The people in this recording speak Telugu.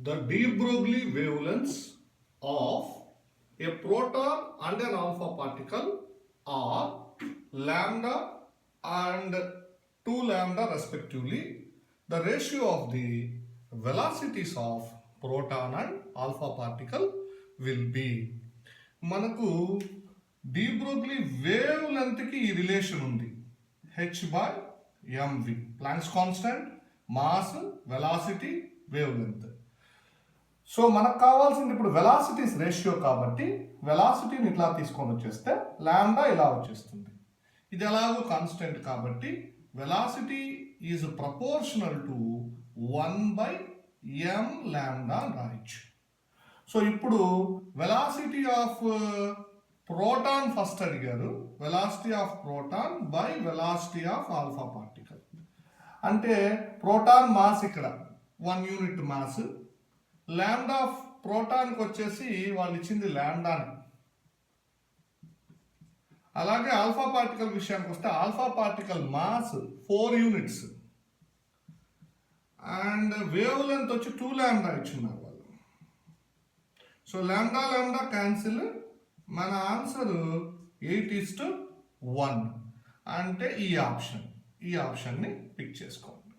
The de Broglie wavelengths of a proton and an alpha particle are lambda and 2 lambda respectively. The ratio of the velocities of proton and alpha particle will be. మనకు de Broglie వేవ్ లెంత్కి ఈ రిలేషన్ ఉంది, h/mv, planks constant, mass, velocity, wave length. So మనకు కావాల్సింది ఇప్పుడు వెలాసిటీస్ రేషియో కాబట్టి వెలాసిటీని ఇట్లా తీసుకొని వచ్చేస్తే లాంబ్డా ఇలా వచ్చేస్తుంది. ఇది ఎలాగో కాన్స్టెంట్ కాబట్టి velocity is proportional to 1/m lambda రాయొచ్చు. సో ఇప్పుడు వెలాసిటీ ఆఫ్ ప్రోటాన్ ఫస్ట్ అడిగారు, velocity of proton by velocity of alpha particle. అంటే ప్రోటాన్ మాస్ ఇక్కడ 1 యూనిట్ మాస్, లాంబ్డా ప్రోటాన్కి వచ్చేసి వాళ్ళు ఇచ్చింది లాంబ్డాని. అలాగే ఆల్ఫా పార్టికల్ విషయానికి వస్తే alpha particle mass 4 units and wave length వచ్చి 2 లాంబ్డా ఇచ్చున్నారు వాళ్ళు. సో లాంబ్డా లాంబ్డా క్యాన్సిల్, మన ఆన్సర్ 8:1 అంటే ఈ ఆప్షన్ని పిక్ చేసుకోండి.